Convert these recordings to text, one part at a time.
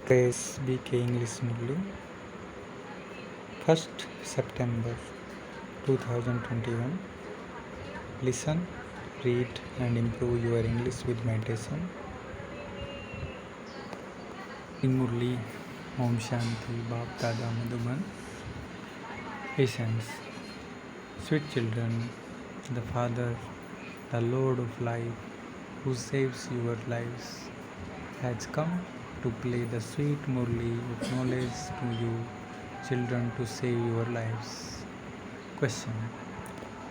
Praise BK English Murali. 1st September 2021. Listen, read, and improve your English with meditation. In Murali, Om Shanti, Bap Dada Madhuban. Essence. Sweet children, the Father, the Lord of life, who saves your lives, has come to play the sweet Murali of knowledge to you, children, to save your lives. Question.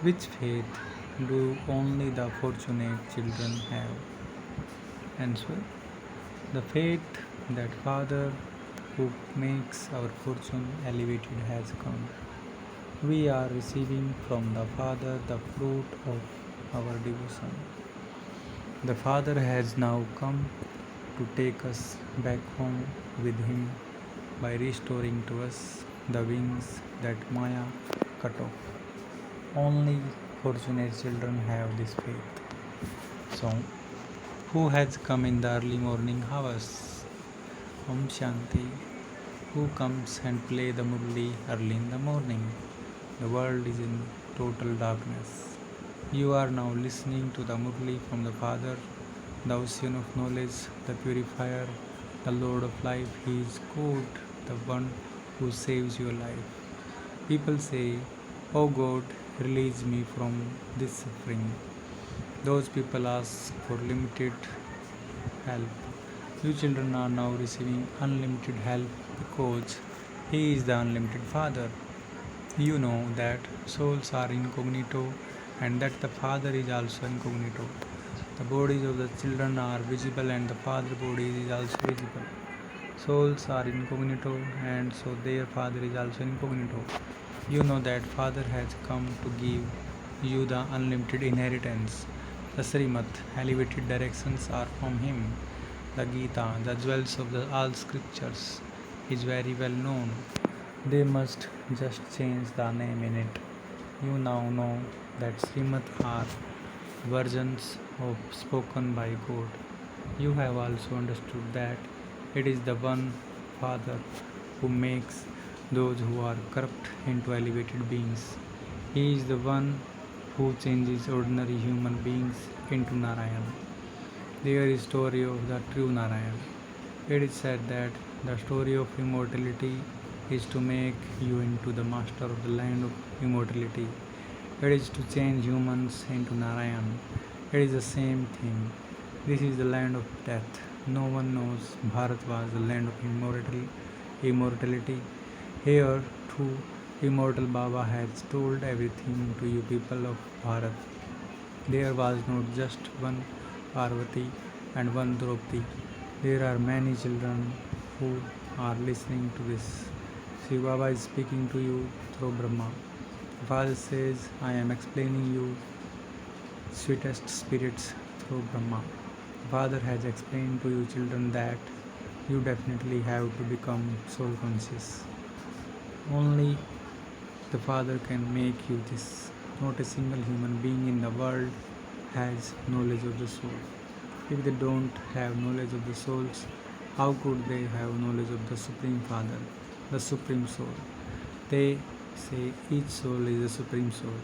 Which faith do only the fortunate children have? Answer. The faith that Father who makes our fortune elevated has come. We are receiving from the Father the fruit of our devotion. The Father has now come to take us back home with Him by restoring to us the wings that Maya cut off. Only fortunate children have this faith. So, who has come in the early morning hours? Om Shanti. Who comes and play the Murli early in the morning? The world is in total darkness. You are now listening to the Murli from the Father, the ocean of knowledge, the purifier, the Lord of life. He is God, the one who saves your life. People say, "Oh God, release me from this suffering." Those people ask for limited help. You children are now receiving unlimited help because He is the unlimited Father. You know that souls are incognito and that the Father is also incognito. The bodies of the children are visible and the Father body is also visible. Souls are incognito and so their Father is also incognito. You know that Father has come to give you the unlimited inheritance. The Srimad, elevated directions are from Him. The Gita, the jewels of all scriptures, is very well known. They must just change the name in it. You now know that Srimad are versions of spoken by God. You have also understood that it is the one Father who makes those who are corrupt into elevated beings. He is the one who changes ordinary human beings into Narayan. There is story of the true Narayan. It is said that the story of immortality is to make you into the master of the land of immortality. It is to change humans into Narayan. It is the same thing. This is the land of death. No one knows Bharat was the land of immortality. Here, too, immortal Baba has told everything to you people of Bharat. There was not just one Parvati and one Draupadi. There are many children who are listening to this. Shiv Baba is speaking to you through Brahma. The Father says, I am explaining you sweetest spirits through Brahma. The Father has explained to you children that you definitely have to become soul conscious. Only the Father can make you this. Not a single human being in the world has knowledge of the soul. If they don't have knowledge of the souls, how could they have knowledge of the Supreme Father, the Supreme Soul? They say each soul is a Supreme Soul.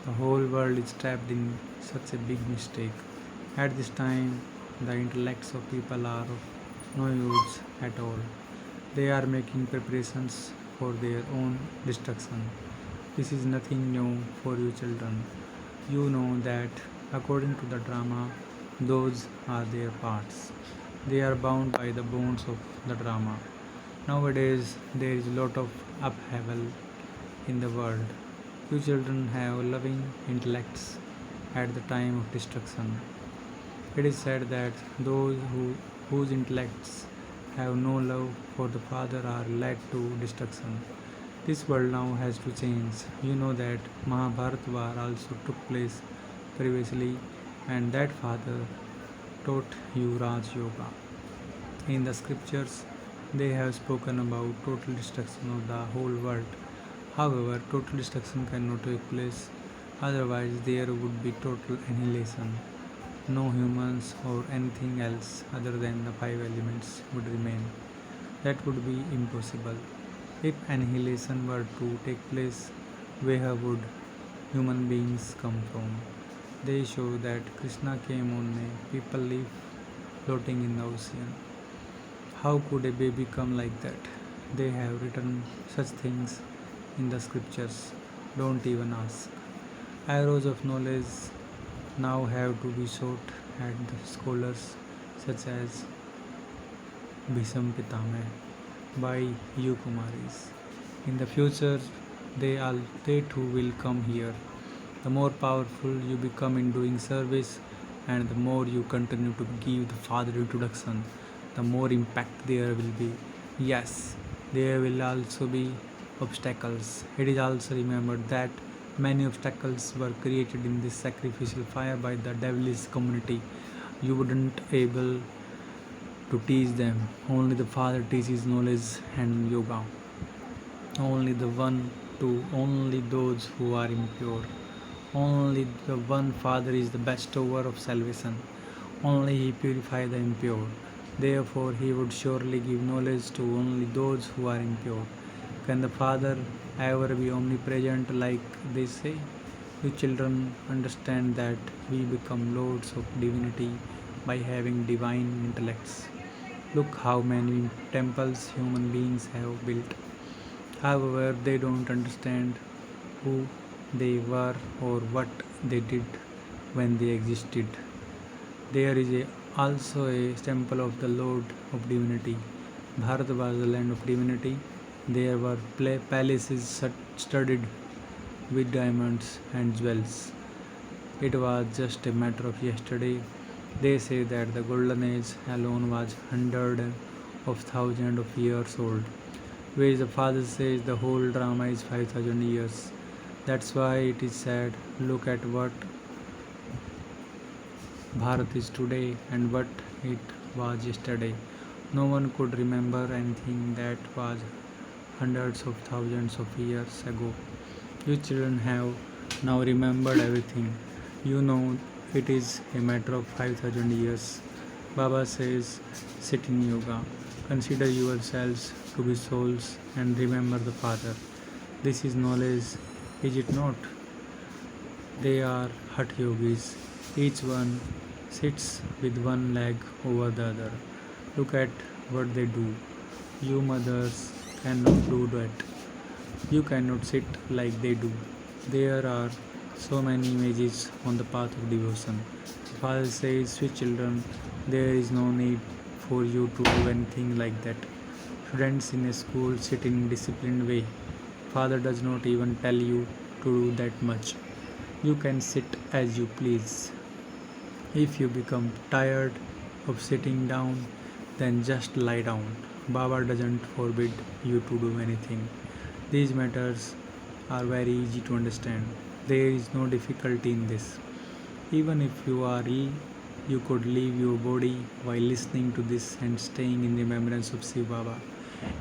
The whole world is trapped in such a big mistake. At this time, the intellects of people are of no use at all. They are making preparations for their own destruction. This is nothing new for you children. You know that according to the drama, those are their parts. They are bound by the bonds of the drama. Nowadays, there is a lot of upheaval in the world. You children have loving intellects at the time of destruction. It is said that whose intellects have no love for the Father are led to destruction. This world now has to change. You know that Mahabharata war also took place previously and that Father taught you Raj Yoga. In the scriptures, they have spoken about total destruction of the whole world. However, total destruction cannot take place, otherwise, there would be total annihilation. No humans or anything else other than the five elements would remain. That would be impossible. If annihilation were to take place, where would human beings come from? They show that Krishna came on a people leaf floating in the ocean. How could a baby come like that? They have written such things in the scriptures. Don't even ask. Arrows of knowledge now have to be shot at the scholars such as Bhisham Pitame by you Kumaris. In the future, they too will come here. The more powerful you become in doing service, and the more you continue to give the Father introduction, the more impact there will be. Yes, there will also be obstacles. It is also remembered that many obstacles were created in this sacrificial fire by the devilish community. You wouldn't able to teach them. Only the Father teaches knowledge and yoga. Only the one to only those who are impure. Only the one Father is the bestower of salvation. Only He purifies the impure. Therefore, He would surely give knowledge to only those who are impure. Can the Father ever be omnipresent like they say? You children understand that we become lords of divinity by having divine intellects. Look how many temples human beings have built. However, they don't understand who they were or what they did when they existed. There is also a temple of the Lord of Divinity. Bharat was the land of divinity. There were palaces studded with diamonds and jewels. It was just a matter of yesterday. They say that the golden age alone was hundreds of thousands of years old, whereas the father says the whole drama is 5,000 years. That's why it is said, look at what Bharat is today and what it was yesterday. No one could remember anything that was hundreds of thousands of years ago. You children have now remembered everything. You know it is a matter of 5,000 years. Baba says, sit in yoga, consider yourselves to be souls and remember the Father. This is knowledge, is it not? They are Hatha yogis. Each one sits with one leg over the other. Look at what they do. You mothers cannot do that. You cannot sit like they do. There are so many images on the path of devotion. The Father says, sweet children, there is no need for you to do anything like that. Students in a school sit in disciplined way. Father does not even tell you to do that much. You can sit as you please. If you become tired of sitting down, then just lie down. Baba doesn't forbid you to do anything. These matters are very easy to understand. There is no difficulty in this. Even if you are ill, you could leave your body while listening to this and staying in remembrance of Shiv Baba.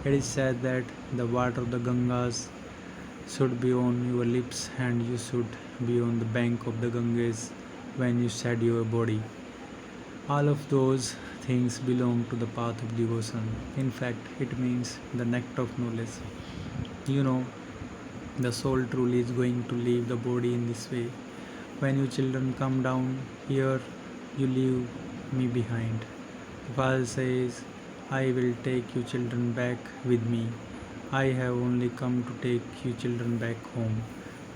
It is said that the water of the Gangas should be on your lips and you should be on the bank of the Ganges when you shed your body. All of those things belong to the path of devotion. In fact, it means the nectar of knowledge. You know, the soul truly is going to leave the body in this way. When you children come down here, you leave me behind. The Father says, I will take you children back with me. I have only come to take you children back home.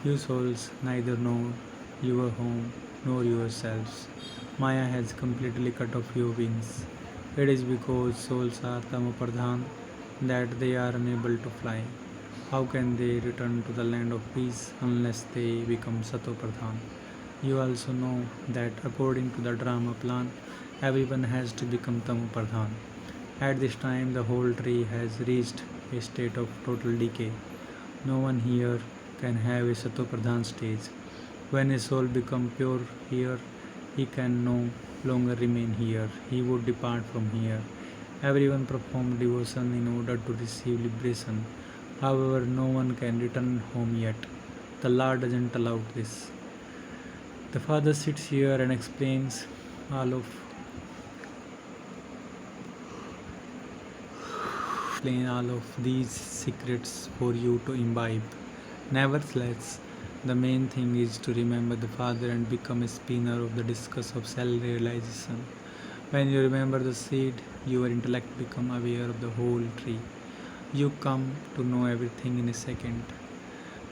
You souls neither know your home nor yourselves. Maya has completely cut off your wings. It is because souls are tamopardhan that they are unable to fly. How can they return to the land of peace unless they become satopardhan? You also know that according to the drama plan, everyone has to become tamopardhan. At this time, the whole tree has reached a state of total decay. No one here can have a satopradhan stage. When a soul becomes pure here, he can no longer remain here. He would depart from here. Everyone performed devotion in order to receive liberation. However, no one can return home yet. The law doesn't allow this. The Father sits here and explains all of explain all of these secrets for you to imbibe. Nevertheless, the main thing is to remember the Father and become a spinner of the discus of self-realization. When you remember the seed, your intellect become aware of the whole tree. You come to know everything in a second.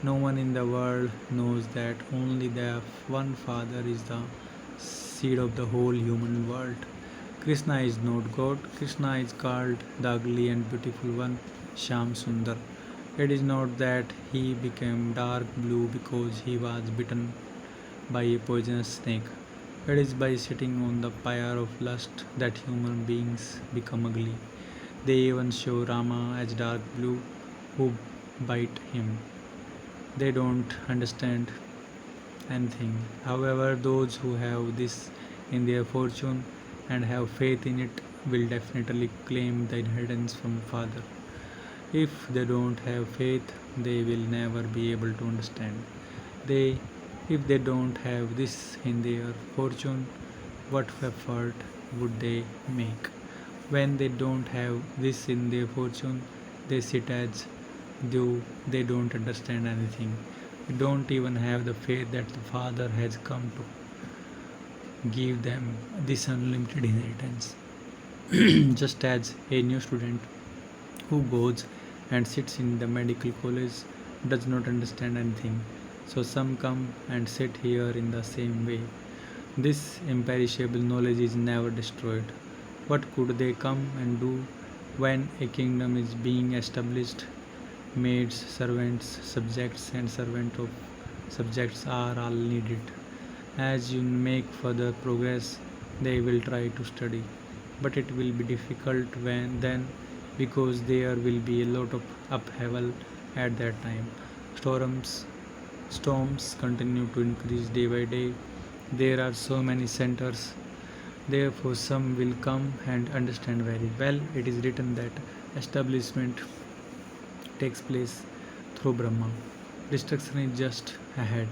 No one in the world knows that only the one Father is the seed of the whole human world. Krishna is not God. Krishna is called the ugly and beautiful one, Sham Sundar. It is not that he became dark blue because he was bitten by a poisonous snake. It is by sitting on the pyre of lust that human beings become ugly. They even show Rama as dark blue who bite him. They don't understand anything. However, those who have this in their fortune and have faith in it will definitely claim the inheritance from the Father. If they don't have faith, they will never be able to understand. They, if they don't have this in their fortune, what effort would they make? When they don't have this in their fortune, they sit as though they don't understand anything. They don't even have the faith that the Father has come to give them this unlimited inheritance. Just as a new student who goes and sits in the medical college does not understand anything, so some come and sit here in the same way. This imperishable knowledge is never destroyed. What could they come and do when a kingdom is being established? Maids, servants, subjects, and servant of subjects are all needed. As you make further progress, they will try to study, but it will be difficult when then because there will be a lot of upheaval at that time. Storms storms continue to increase day by day. There are so many centers. Therefore, some will come and understand very well. It is written that establishment takes place through Brahma. Destruction is just ahead.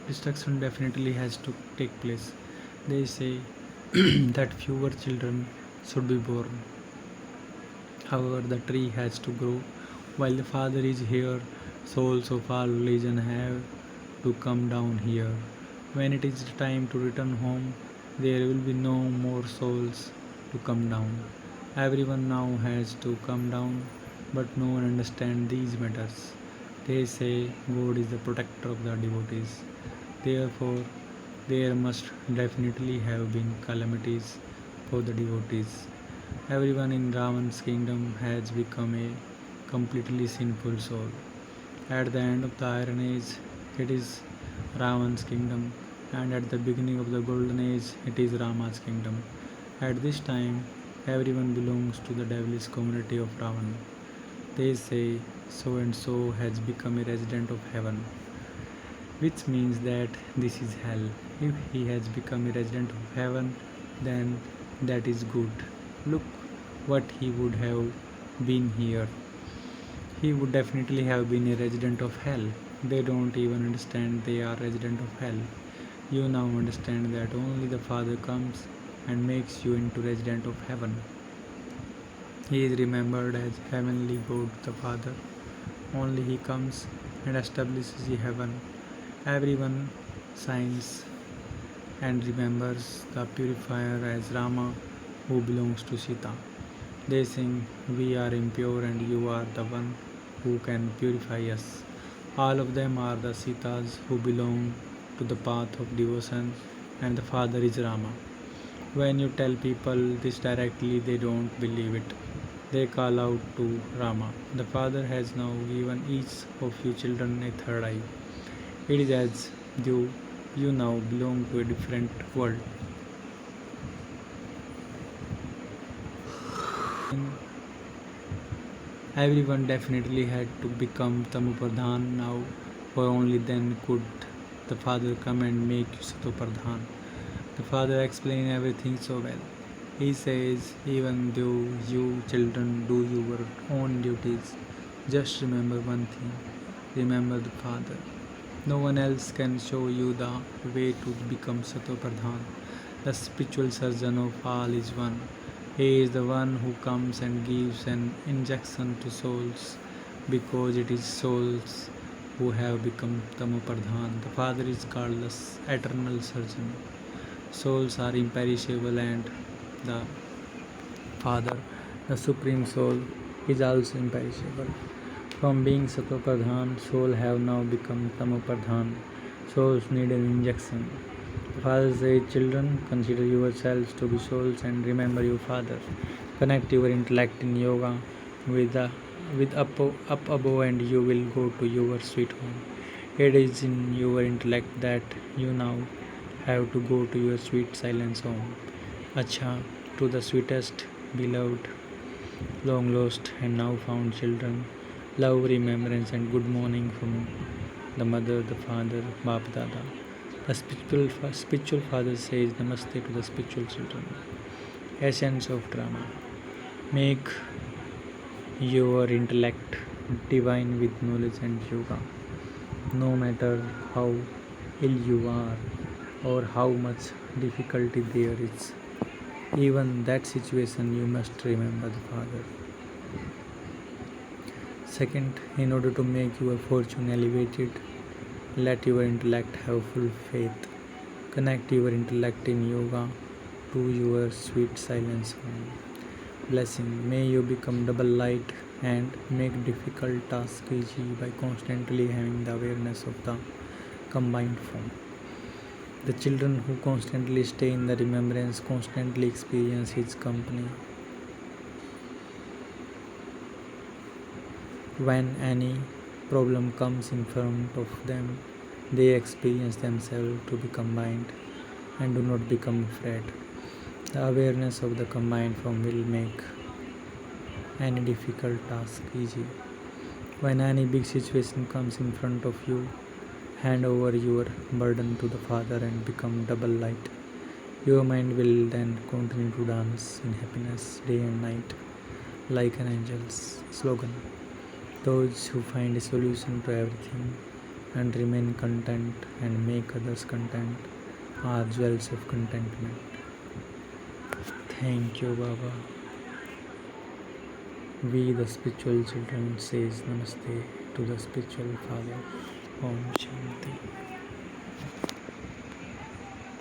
Destruction definitely has to take place. They say that fewer children should be born. However, the tree has to grow. While the Father is here, souls of all religion have to come down here. When it is time to return home, there will be no more souls to come down. Everyone now has to come down, but no one understands these matters. They say God is the protector of the devotees. Therefore, there must definitely have been calamities for the devotees. Everyone in Ravan's kingdom has become a completely sinful soul. At the end of the Iron Age, it is Ravan's kingdom, and at the beginning of the Golden Age, it is Rama's kingdom. At this time, everyone belongs to the devilish community of Ravan. They say so and so has become a resident of heaven, which means that this is hell. If he has become a resident of heaven, then that is good. Look what he would have been here. He would definitely have been a resident of hell. They don't even understand they are resident of hell. You now understand that only the Father comes and makes you into resident of heaven. He is remembered as heavenly God the Father. Only He comes and establishes the heaven. Everyone signs and remembers the purifier as Rama who belongs to Sita. They sing, "We are impure and you are the one who can purify us." All of them are the Sitas who belong to the path of devotion, and the Father is Rama. When you tell people this directly, they don't believe it. They call out to Rama. The Father has now given each of you children a third eye. It is as though you now belong to a different world. Everyone definitely had to become Tamupradhan now, for only then could the Father come and make you Satopradhan. The Father explains everything so well. He says, even though you children do your own duties, just remember one thing, remember the Father. No one else can show you the way to become Satopradhan. The spiritual surgeon of all is one. He is the one who comes and gives an injection to souls because it is souls who have become Tamopardhan. The Father is called the eternal surgeon. Souls are imperishable, and the Father, the Supreme Soul, is also imperishable. From being Satopradhan, soul have now become Tamopradhan. Souls need an injection. The Father says, children, consider yourselves to be souls and remember your Father. Connect your intellect in yoga with the up above, and you will go to your sweet home. It is in your intellect that you now have to go to your sweet silence home. Acha, to the sweetest, beloved, long lost and now found children, love, remembrance, and good morning from the mother, the father, Bap Dada. The spiritual father says Namaste to the spiritual children. Essence of drama. Make your intellect divine with knowledge and yoga. No matter how ill you are or how much difficulty there is, even that situation you must remember the Father. Second, in order to make your fortune elevated, let your intellect have full faith. Connect your intellect in yoga to your sweet silence home. Blessing. May you become double light and make difficult tasks easy by constantly having the awareness of the combined form. The children who constantly stay in the remembrance constantly experience his company. When any problem comes in front of them, they experience themselves to be combined and do not become afraid. The awareness of the combined form will make any difficult task easy. When any big situation comes in front of you, hand over your burden to the Father and become double light. Your mind will then continue to dance in happiness day and night like an angel's. Slogan. Those who find a solution to everything and remain content and make others content are jewels of contentment. Thank you, Baba. We, the spiritual children, says Namaste to the spiritual Father. Om Shanti.